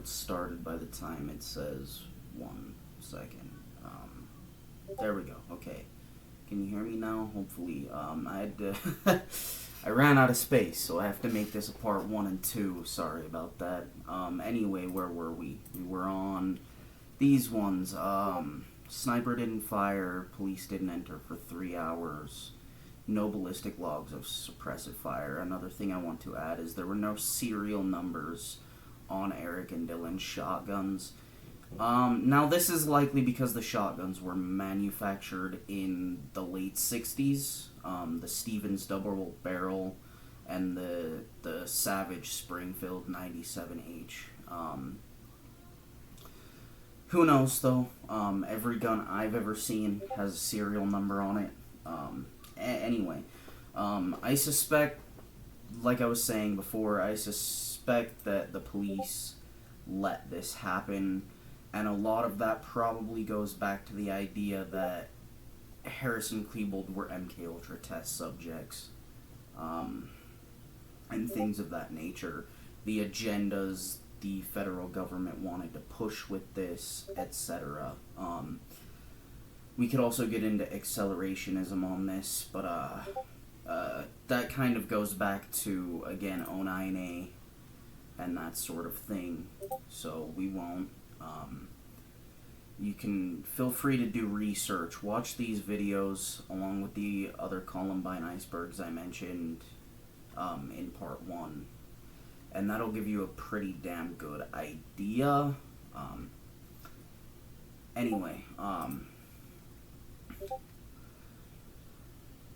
it started by the time it says 1 second. There we go. Okay. Can you hear me now? Hopefully. I had to I ran out of space, so I have to make this a part 1 and 2. Sorry about that. Anyway, where were we? We were on these ones. Sniper didn't fire. Police didn't enter for 3 hours. No ballistic logs of suppressive fire. Another thing I want to add is there were no serial numbers on Eric and Dylan's shotguns. Now this is likely because the shotguns were manufactured in the late 60s. The Stevens double barrel and the Savage Springfield 97H. Who knows though? Every gun I've ever seen has a serial number on it. Anyway, I suspect, like I was saying before, I suspect that the police let this happen, and a lot of that probably goes back to the idea that Harrison Klebold were MK Ultra test subjects, and things of that nature. The agendas the federal government wanted to push with this, etc. We could also get into accelerationism on this, but that kind of goes back to, again, 09A and that sort of thing, so we won't. You can feel free to do research. Watch these videos along with the other Columbine icebergs I mentioned in part 1, and that'll give you a pretty damn good idea. Anyway,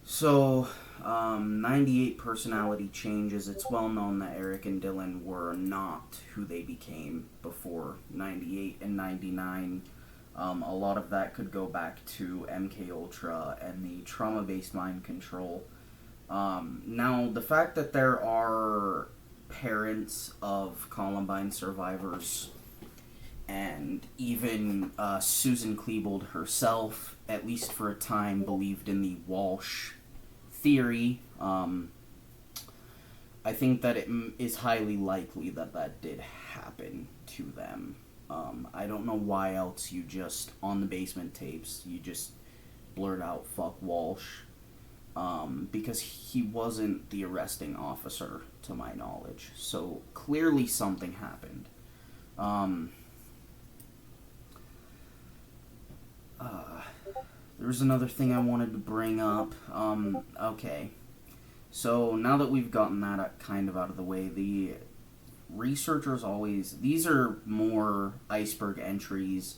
so 98 personality changes. It's well known that Eric and Dylan were not who they became before 98 and 99. A lot of that could go back to MK Ultra and the trauma-based mind control. Now, the fact that there are parents of Columbine survivors, and even Susan Klebold herself, at least for a time, believed in the Walsh theory. I think that it is highly likely that that did happen to them. I don't know why else you just, on the basement tapes, you just blurt out "fuck Walsh," because he wasn't the arresting officer, to my knowledge. So clearly something happened. There was another thing I wanted to bring up. Okay. So now that we've gotten that kind of out of the way, the researchers always... These are more iceberg entries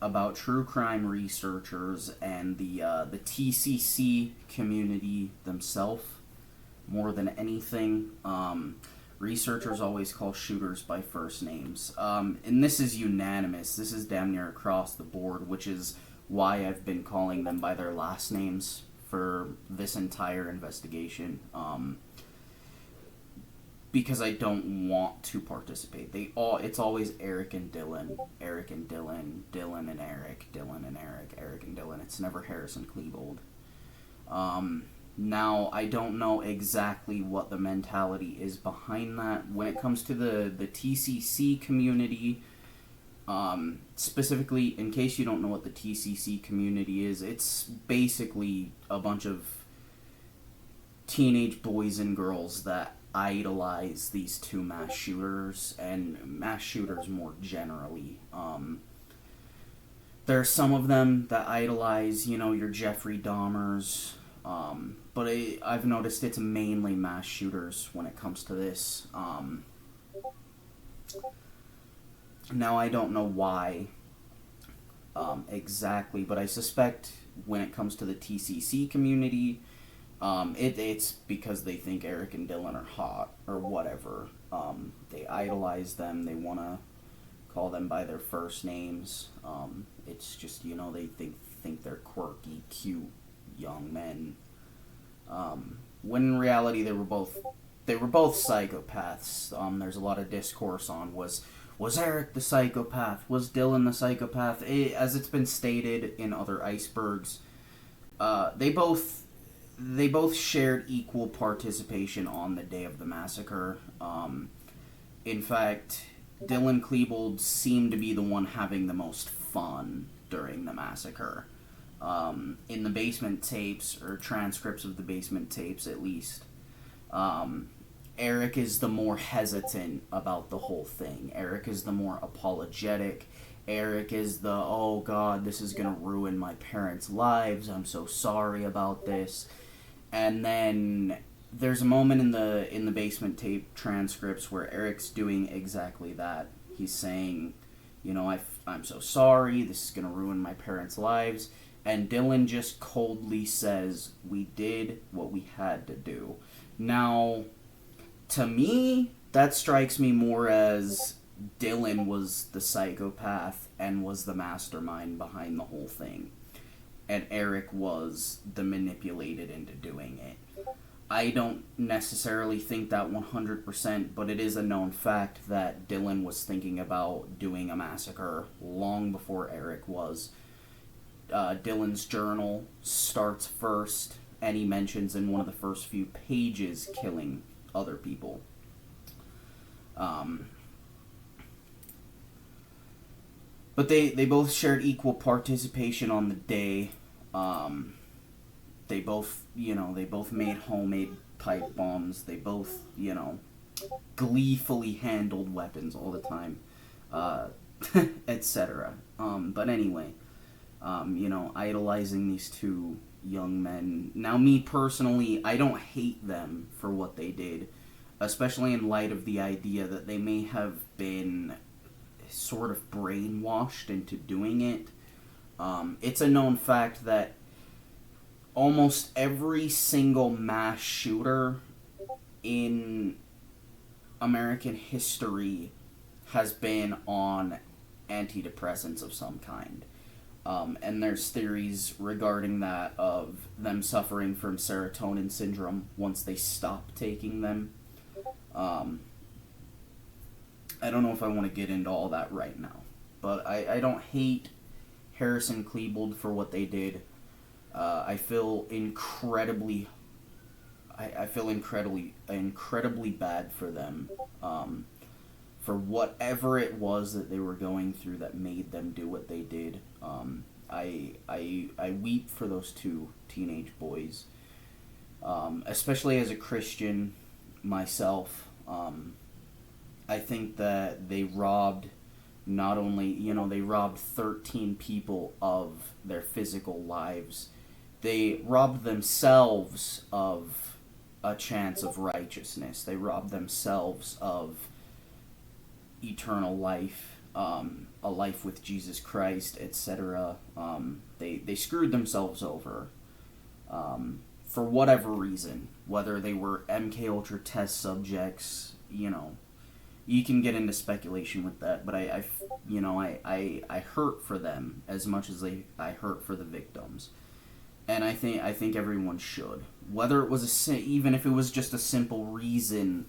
about true crime researchers and the TCC community themselves, more than anything. Researchers always call shooters by first names. And this is unanimous. This is damn near across the board, which is why I've been calling them by their last names for this entire investigation. Because I don't want to participate. It's always Eric and Dylan, Eric and Dylan, Dylan and Eric, Dylan and Eric, Eric and Dylan. It's never Harrison Klebold. Now, I don't know exactly what the mentality is behind that. When it comes to the TCC community, specifically, in case you don't know what the TCC community is, it's basically a bunch of teenage boys and girls that idolize these two mass shooters, and mass shooters more generally. There are some of them that idolize, your Jeffrey Dahmers, but I've noticed it's mainly mass shooters when it comes to this. Now, I don't know why exactly, but I suspect when it comes to the TCC community, it's because they think Eric and Dylan are hot, or whatever. They idolize them, they want to call them by their first names. It's just, they think they're quirky, cute young men. When in reality, they were both psychopaths. There's a lot of discourse on, was Eric the psychopath? Was Dylan the psychopath? As it's been stated in other icebergs, they both shared equal participation on the day of the massacre. In fact, Dylan Klebold seemed to be the one having the most fun during the massacre. In the basement tapes, or transcripts of the basement tapes at least, Eric is the more hesitant about the whole thing. Eric is the more apologetic. Eric is the, oh God, this is going to ruin my parents' lives. I'm so sorry about this. And then there's a moment in the basement tape transcripts where Eric's doing exactly that. He's saying, you know, I'm so sorry. This is going to ruin my parents' lives. And Dylan just coldly says, we did what we had to do. Now, to me, that strikes me more as Dylan was the psychopath and was the mastermind behind the whole thing. And Eric was the manipulated into doing it. I don't necessarily think that 100%, but it is a known fact that Dylan was thinking about doing a massacre long before Eric was. Dylan's journal starts first, and he mentions in one of the first few pages killing other people. But they both shared equal participation on the day. They both made homemade pipe bombs. They both, gleefully handled weapons all the time, etc. But anyway, idolizing these two young men. Now, me personally, I don't hate them for what they did, especially in light of the idea that they may have been sort of brainwashed into doing it. It's a known fact that almost every single mass shooter in American history has been on antidepressants of some kind. And there's theories regarding that of them suffering from serotonin syndrome once they stop taking them. I don't know if I want to get into all that right now, but I don't hate Harrison Klebold for what they did. I feel incredibly bad for them, for whatever it was that they were going through that made them do what they did. I weep for those two teenage boys, especially as a Christian myself. I think that they robbed not only, they robbed 13 people of their physical lives. They robbed themselves of a chance of righteousness. They robbed themselves of eternal life, a life with Jesus Christ, etc. They screwed themselves over for whatever reason, whether they were MKUltra test subjects, you can get into speculation with that, but I hurt for them as much as I hurt for the victims, and I think everyone should, whether it was even if it was just a simple reason,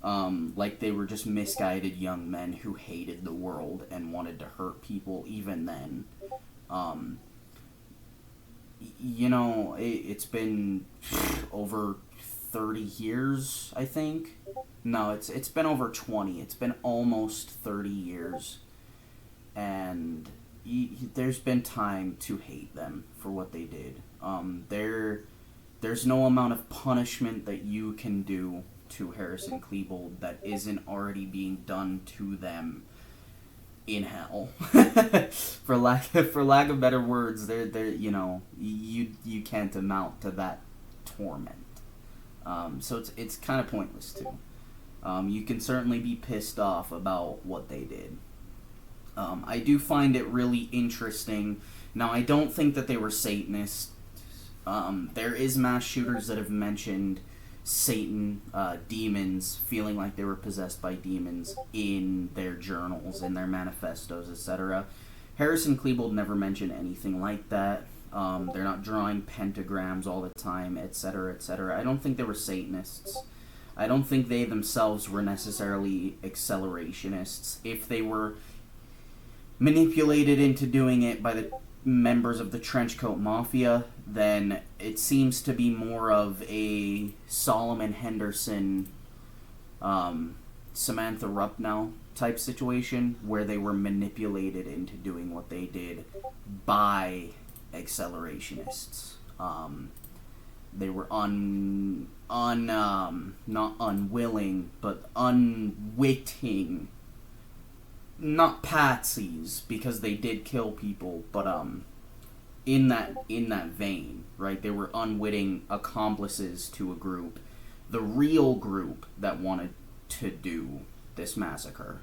like they were just misguided young men who hated the world and wanted to hurt people. Even then, it's been over 30 years, I think. No, it's been over 20. It's been almost 30 years. And there's been time to hate them for what they did. There's no amount of punishment that you can do to Harrison Klebold that isn't already being done to them in hell. for lack of better words, you can't amount to that torment. So it's kind of pointless too. You can certainly be pissed off about what they did. I do find it really interesting. Now, I don't think that they were Satanists. There is mass shooters that have mentioned Satan, demons, feeling like they were possessed by demons in their journals, in their manifestos, etc. Harrison Klebold never mentioned anything like that. They're not drawing pentagrams all the time, etc., etc. I don't think they were Satanists. I don't think they themselves were necessarily accelerationists. If they were manipulated into doing it by the members of the Trenchcoat Mafia, then it seems to be more of a Solomon Henderson, Samantha Rupnow type situation where they were manipulated into doing what they did by accelerationists. They were not unwilling, but unwitting, not patsies, because they did kill people, but in that vein, right? They were unwitting accomplices to a group, the real group that wanted to do this massacre.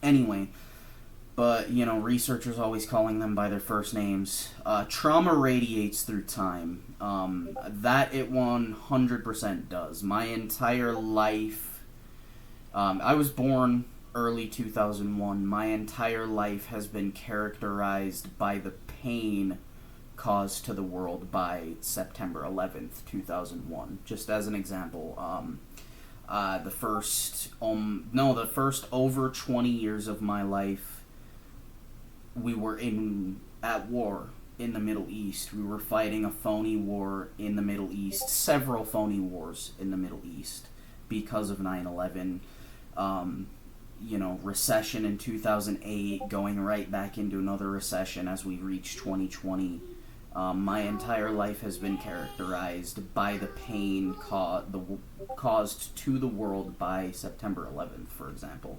Anyway, but, researchers always calling them by their first names. Trauma radiates through time. That it 100% does. My entire life, I was born early 2001. My entire life has been characterized by the pain caused to the world by September 11th, 2001. Just as an example, the first over 20 years of my life, we were at war in the Middle East. We were fighting a phony war in the Middle East, several phony wars in the Middle East because of 9/11. Recession in 2008, going right back into another recession as we reach 2020. My entire life has been characterized by the pain caused to the world by September 11th, for example.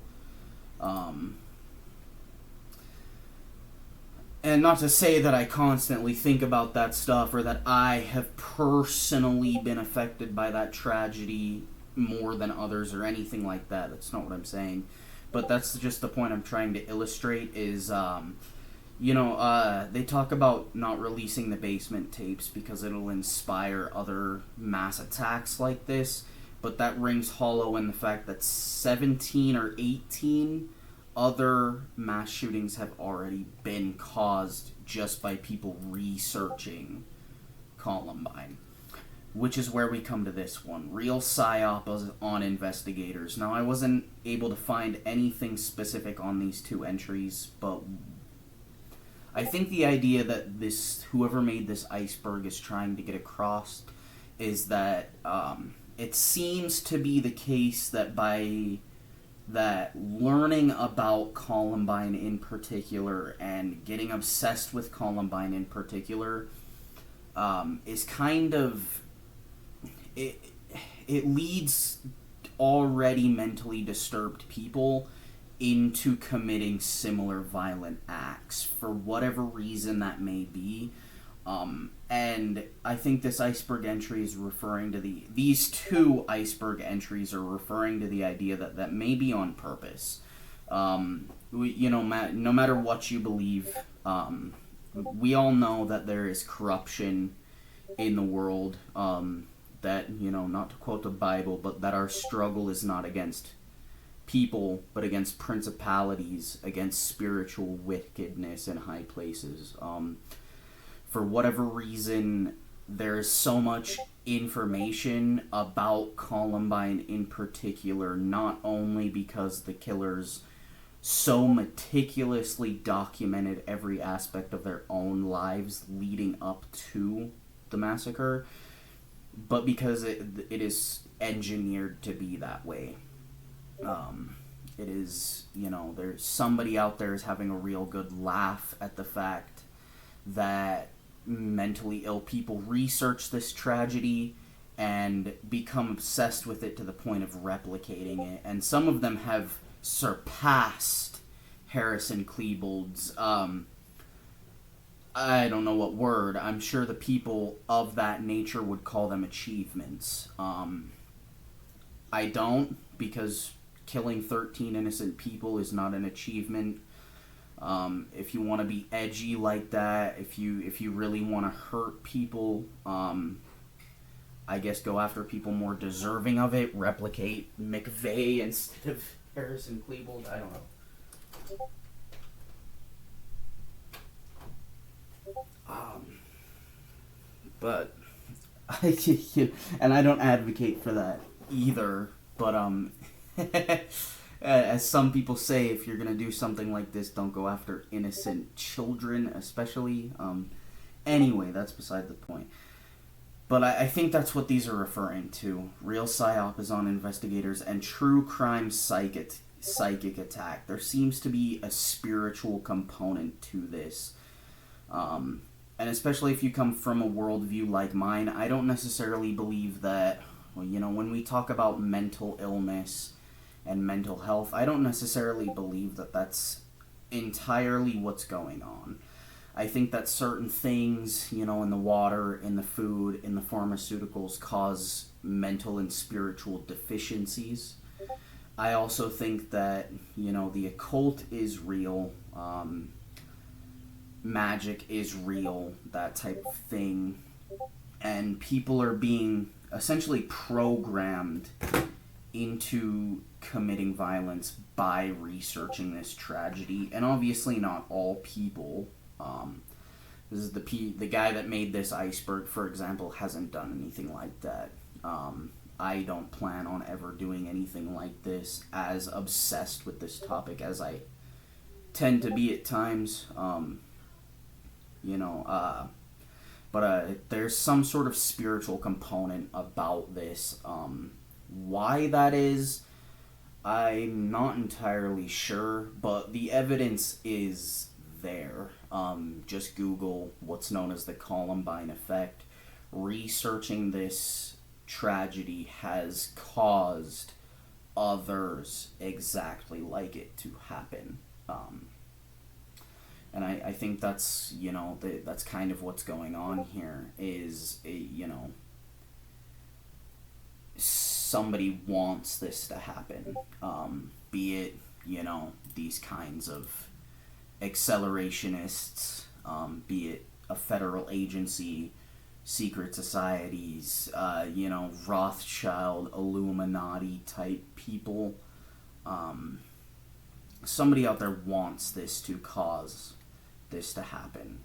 And not to say that I constantly think about that stuff or that I have personally been affected by that tragedy more than others or anything like that. That's not what I'm saying. But that's just the point I'm trying to illustrate is, they talk about not releasing the basement tapes because it'll inspire other mass attacks like this. But that rings hollow in the fact that 17 or 18 other mass shootings have already been caused just by people researching Columbine. Which is where we come to this one. Real psyop on investigators. Now, I wasn't able to find anything specific on these two entries, but I think the idea that whoever made this iceberg is trying to get across is that it seems to be the case that that learning about Columbine in particular and getting obsessed with Columbine in particular is kind of... It leads already mentally disturbed people into committing similar violent acts for whatever reason that may be. And I think this iceberg entry is referring to these two iceberg entries are referring to the idea that may be on purpose. No matter what you believe, we all know that there is corruption in the world, that, not to quote the Bible, but that our struggle is not against people, but against principalities, against spiritual wickedness in high places. For whatever reason, there is so much information about Columbine in particular, not only because the killers so meticulously documented every aspect of their own lives leading up to the massacre, but because it is engineered to be that way. It is, there's somebody out there is having a real good laugh at the fact that mentally ill people research this tragedy and become obsessed with it to the point of replicating it. And some of them have surpassed Harrison Klebold's, I don't know what word. I'm sure the people of that nature would call them achievements. I don't, because killing 13 innocent people is not an achievement. If you want to be edgy like that, if you really want to hurt people, I guess go after people more deserving of it. Replicate McVeigh instead of Harrison Klebold. I don't know. But and I don't advocate for that either. But as some people say, if you're gonna do something like this, don't go after innocent children, especially. Anyway, that's beside the point. But I think that's what these are referring to. Real psyop is on investigators and true crime psychic attack. There seems to be a spiritual component to this. And especially if you come from a worldview like mine, I don't necessarily believe that, well, when we talk about mental illness and mental health, I don't necessarily believe that that's entirely what's going on. I think that certain things, in the water, in the food, in the pharmaceuticals cause mental and spiritual deficiencies. I also think that, the occult is real. Magic is real, that type of thing, and people are being essentially programmed into committing violence by researching this tragedy. And obviously not all people. This is the guy that made this iceberg, for example, hasn't done anything like that. I don't plan on ever doing anything like this, as obsessed with this topic as I tend to be at times. But there's some sort of spiritual component about this. Why that is, I'm not entirely sure, but the evidence is there. Just Google what's known as the Columbine effect. Researching this tragedy has caused others exactly like it to happen. And I think that's, that's kind of what's going on here is, somebody wants this to happen. Be it, these kinds of accelerationists, be it a federal agency, secret societies, Rothschild, Illuminati type people. Somebody out there wants this to cause this to happen.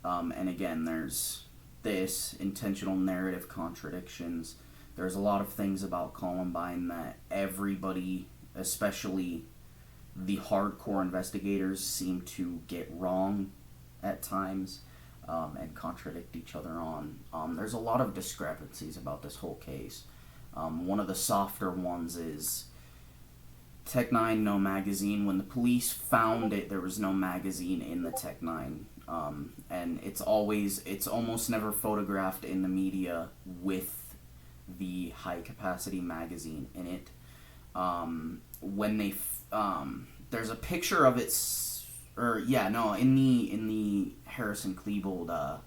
And again, there's this intentional narrative contradictions. There's a lot of things about Columbine that everybody, especially the hardcore investigators, seem to get wrong at times, and contradict each other on. There's a lot of discrepancies about this whole case. One of the softer ones is Tech 9, no magazine. When the police found it, there was no magazine in the Tech 9. And it's almost never photographed in the media with the high capacity magazine in it. When they, there's a picture of it, in the Harrison Klebold,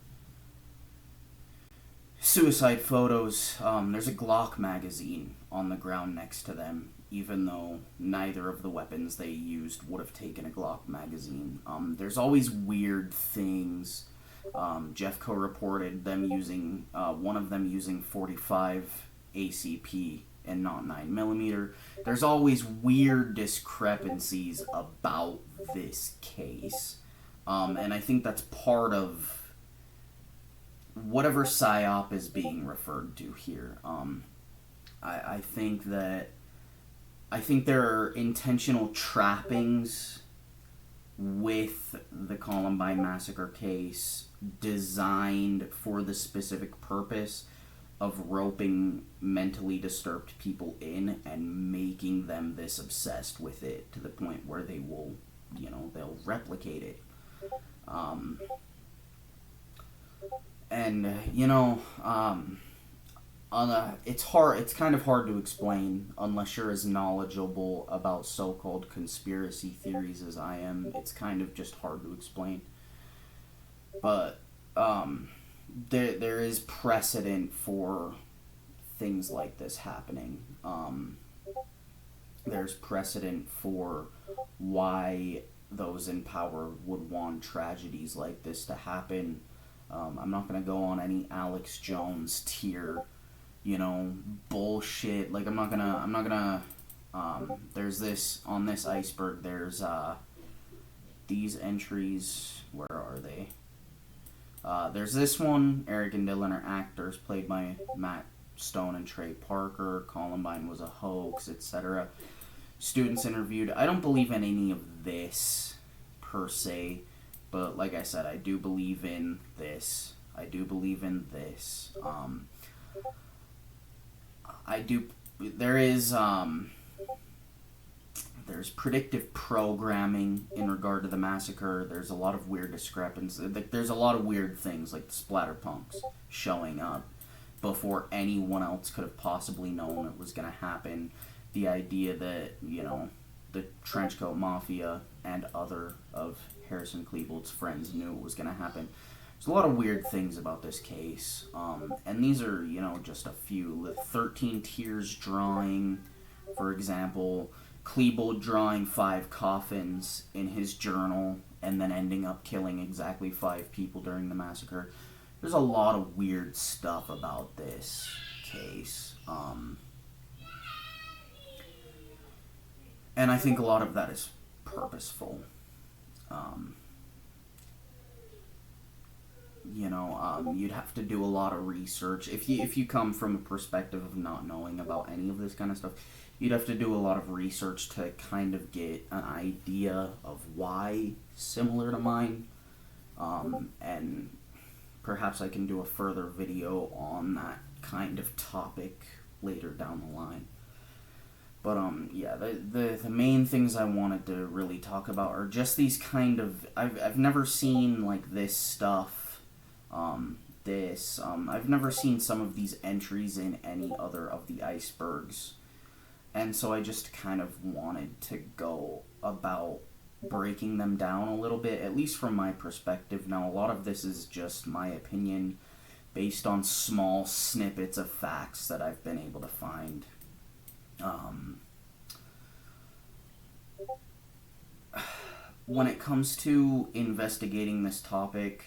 suicide photos, there's a Glock magazine on the ground next to them, even though neither of the weapons they used would have taken a Glock magazine. There's always weird things. Jeffco reported them using, one of them using 45 ACP and not 9mm. There's always weird discrepancies about this case. And I think that's part of whatever PSYOP is being referred to here. I think there are intentional trappings with the Columbine Massacre case designed for the specific purpose of roping mentally disturbed people in and making them this obsessed with it to the point where they will, they'll replicate it. It's kind of hard to explain unless you're as knowledgeable about so-called conspiracy theories as I am. It's kind of just hard to explain. But there is precedent for things like this happening. There's precedent for why those in power would want tragedies like this to happen. I'm not going to go on any Alex Jones tier, bullshit. Like, I'm not gonna, there's this, on this iceberg, there's, these entries, where are they? There's this one, Eric and Dylan are actors, played by Matt Stone and Trey Parker, Columbine was a hoax, etc. Students interviewed. I don't believe in any of this, per se, but like I said, I do believe in this. I do. There is there's predictive programming in regard to the massacre. There's a lot of weird discrepancies. There's a lot of weird things like the splatterpunks showing up before anyone else could have possibly known it was going to happen. The idea that, you know, the Trenchcoat Mafia and other of Harrison Klebold's friends knew it was going to happen. There's a lot of weird things about this case. And these are, you know, just a few. The 13 Tears drawing, for example. Klebold drawing 5 coffins in his journal and then ending up killing exactly 5 people during the massacre. There's a lot of weird stuff about this case. And I think a lot of that is purposeful. You'd have to do a lot of research. If you come from a perspective of not knowing about any of this kind of stuff, you'd have to do a lot of research to kind of get an idea of why similar to mine. And perhaps I can do a further video on that kind of topic later down the line. But yeah, the main things I wanted to really talk about are just these kind of I've never seen like this stuff. I've never seen some of these entries in any other of the icebergs. And so I just kind of wanted to go about breaking them down a little bit, at least from my perspective. Now, a lot of this is just my opinion based on small snippets of facts that I've been able to find. When it comes to investigating this topic,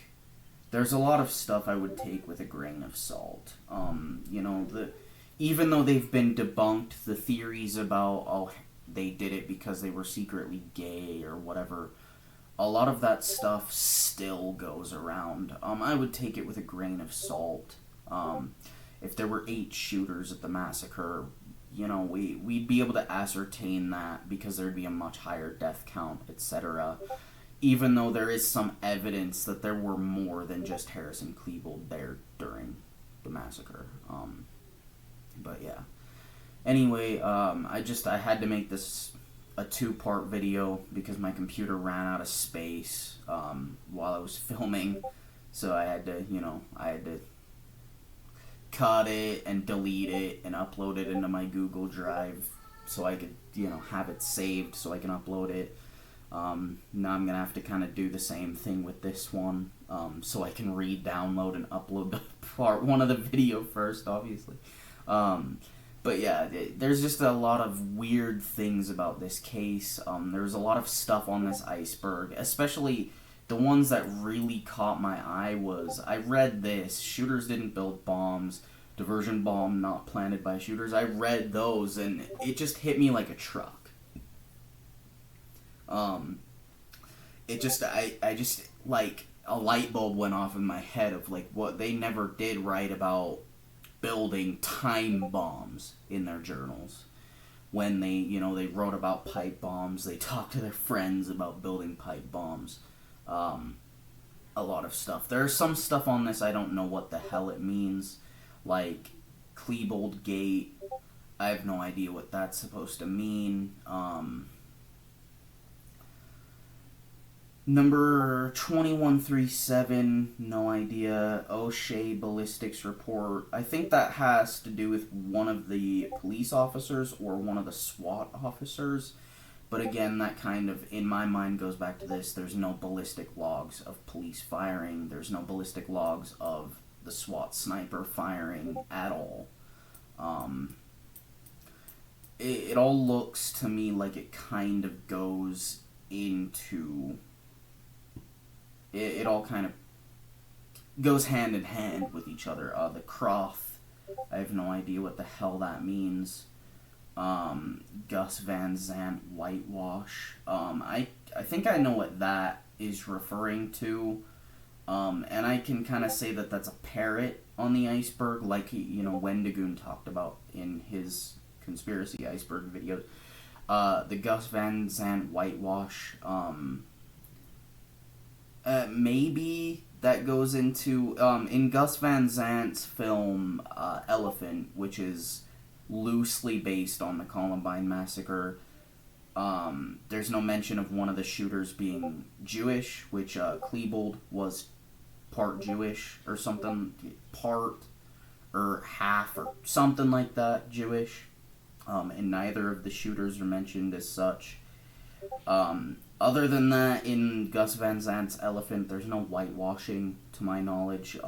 there's a lot of stuff I would take with a grain of salt. Even though they've been debunked, the theories about, they did it because they were secretly gay or whatever, a lot of that stuff still goes around. I would take it with a grain of salt. If there were 8 shooters at the massacre, we'd be able to ascertain that because there'd be a much higher death count, etc. Even though there is some evidence that there were more than just Harrison Klebold there during the massacre. But yeah. Anyway, I had to make this a 2-part video because my computer ran out of space while I was filming. So I had to cut it and delete it and upload it into my Google Drive so I could, have it saved so I can upload it. Now I'm going to have to kind of do the same thing with this one so I can re-download and upload the part 1 of the video first, obviously. But yeah, there's just a lot of weird things about this case. There's a lot of stuff on this iceberg, especially the ones that really caught my eye was, I read this, shooters didn't build bombs, diversion bomb not planted by shooters. I read those and it just hit me like a truck. It just, I just, like, a light bulb went off in my head of, like, what they never did right about building time bombs in their journals. When they wrote about pipe bombs, they talked to their friends about building pipe bombs. A lot of stuff. There's some stuff on this I don't know what the hell it means. Like, Klebold Gate. I have no idea what that's supposed to mean. Number 2137, no idea. O'Shea ballistics report. I think that has to do with one of the police officers or one of the SWAT officers. But again, that kind of, in my mind, goes back to this. There's no ballistic logs of police firing. There's no ballistic logs of the SWAT sniper firing at all. It all looks to me like it kind of goes into... It all kind of goes hand in hand with each other. The Croft, I have no idea what the hell that means. Gus Van Sant whitewash. I think I know what that is referring to. And I can kind of say that that's a parrot on the iceberg, like Wendigoon talked about in his conspiracy iceberg videos. The Gus Van Sant whitewash. Maybe that goes into in Gus Van Sant's film Elephant, which is loosely based on the Columbine massacre. There's no mention of one of the shooters being Jewish, which Klebold was part Jewish or something, part or half or something like that Jewish. And neither of the shooters are mentioned as such. Other than that, in Gus Van Sant's Elephant, there's no whitewashing, to my knowledge.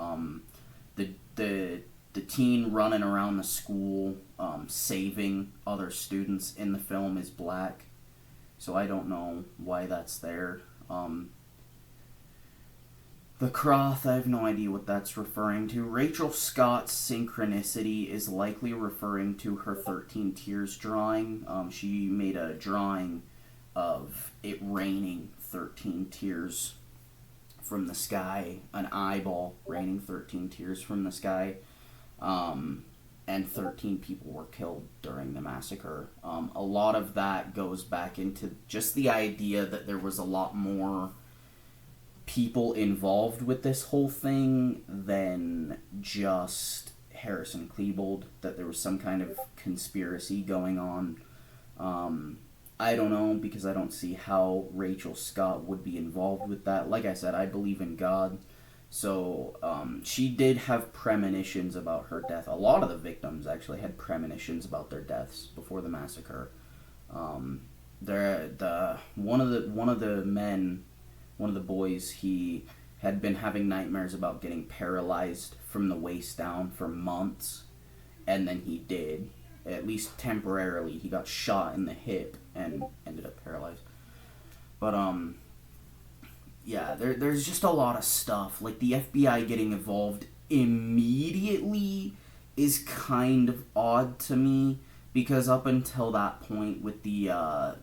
The teen running around the school, saving other students in the film is black, so I don't know why that's there. The Croth, I have no idea what that's referring to. Rachel Scott's synchronicity is likely referring to her 13 Tears drawing. She made a drawing of it raining 13 tears from the sky, an eyeball raining 13 tears from the sky, and 13 people were killed during the massacre. A lot of that goes back into just the idea that there was a lot more people involved with this whole thing than just Harrison Klebold, that there was some kind of conspiracy going on. I don't know, because I don't see how Rachel Scott would be involved with that. Like I said, I believe in God. So, she did have premonitions about her death. A lot of the victims actually had premonitions about their deaths before the massacre. One of the boys, he had been having nightmares about getting paralyzed from the waist down for months, and then he did. At least temporarily, he got shot in the hip and ended up paralyzed. But, yeah, there's just a lot of stuff. Like, the FBI getting involved immediately is kind of odd to me, because up until that point with I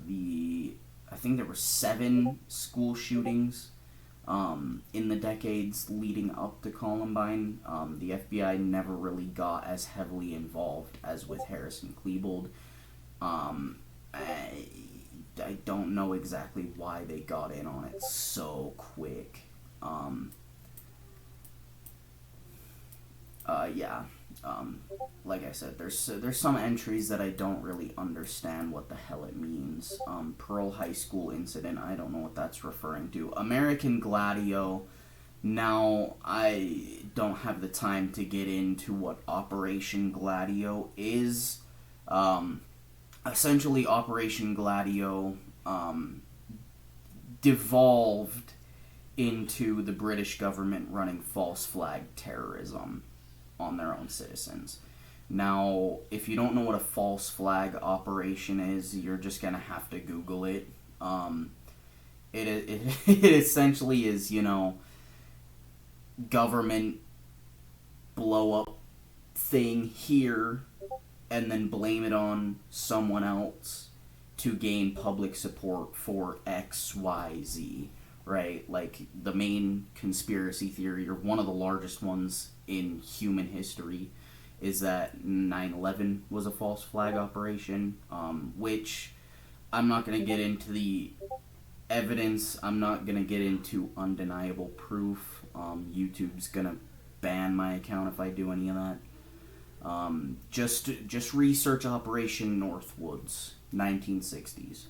think there were 7 school shootings in the decades leading up to Columbine. The FBI never really got as heavily involved as with Harrison Klebold. I don't know exactly why they got in on it so quick. Like I said, there's some entries that I don't really understand what the hell it means. Pearl High School incident, I don't know what that's referring to. American Gladio, now I don't have the time to get into what Operation Gladio is. Essentially, Operation Gladio devolved into the British government running false flag terrorism on their own citizens. Now, if you don't know what a false flag operation is, you're just gonna have to Google it. It essentially is, government blow up thing here and then blame it on someone else to gain public support for XYZ, right? Like, the main conspiracy theory, or one of the largest ones in human history, is that 9/11 was a false flag operation, which I'm not going to get into the evidence. I'm not going to get into undeniable proof. YouTube's going to ban my account if I do any of that. Just research Operation Northwoods, 1960s.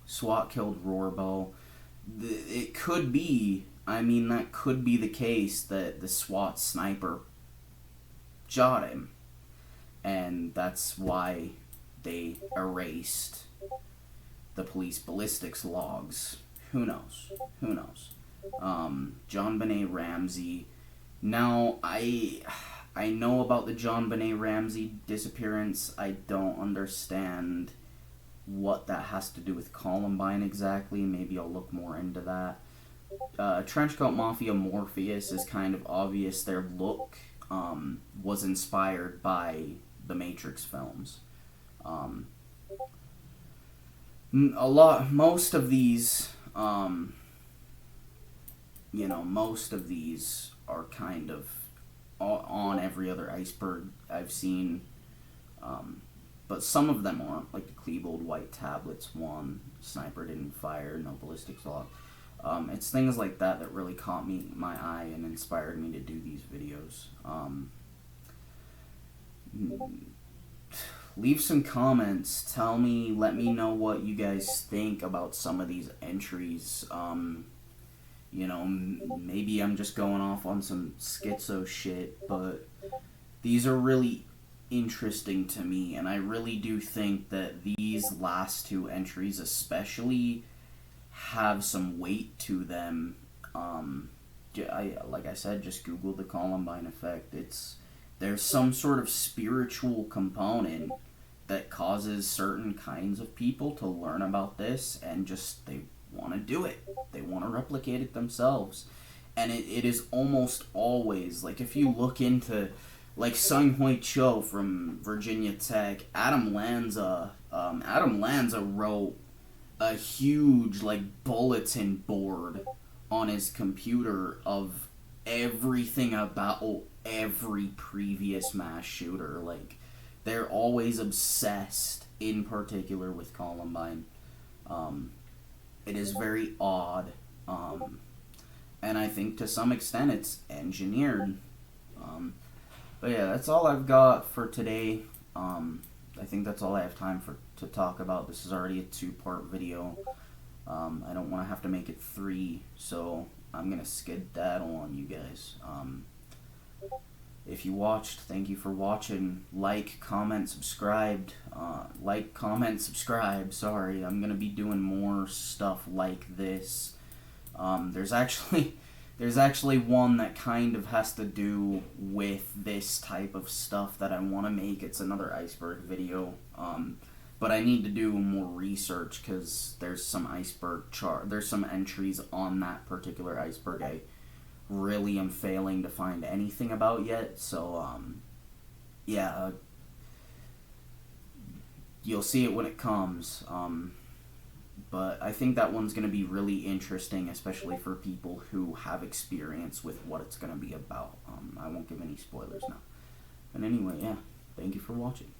SWAT killed Rohrbough. It could be, that could be the case, that the SWAT sniper shot him. And that's why they erased the police ballistics logs. Who knows? JonBenet Ramsey. Now, I know about the JonBenet Ramsey disappearance. I don't understand what that has to do with Columbine exactly. Maybe I'll look more into that. Trenchcoat Mafia Morpheus is kind of obvious. Their look was inspired by the Matrix films. Most of these are kind of on every other iceberg I've seen. But some of them aren't, like the Klebold White Tablets one, Sniper didn't fire, no ballistics log. It's things like that that really caught my eye and inspired me to do these videos. Leave some comments. Let me know what you guys think about some of these entries. Maybe I'm just going off on some schizo shit, but these are really interesting to me, and I really do think that these last two entries especially have some weight to them. Like I said, just Google the Columbine effect. There's some sort of spiritual component that causes certain kinds of people to learn about this, and just they want to do it. They want to replicate it themselves. And it is almost always, like, if you look into, like, Sung Hui Cho from Virginia Tech, Adam Lanza wrote a huge, like, bulletin board on his computer of everything about every previous mass shooter. Like, they're always obsessed, in particular, with Columbine. It is very odd, and I think to some extent it's engineered. But yeah, that's all I've got for today. I think that's all I have time to talk about. This is already a 2-part video. I don't want to have to make it 3, so I'm gonna skedaddle on you guys. If you watched, thank you for watching. Like, comment, subscribe. Sorry, I'm gonna be doing more stuff like this. There's actually one that kind of has to do with this type of stuff that I want to make. It's another iceberg video. But I need to do more research because there's some there's some entries on that particular iceberg I really am failing to find anything about yet. So, yeah, you'll see it when it comes. But I think that one's going to be really interesting, especially for people who have experience with what it's going to be about. I won't give any spoilers now. But anyway, yeah, thank you for watching.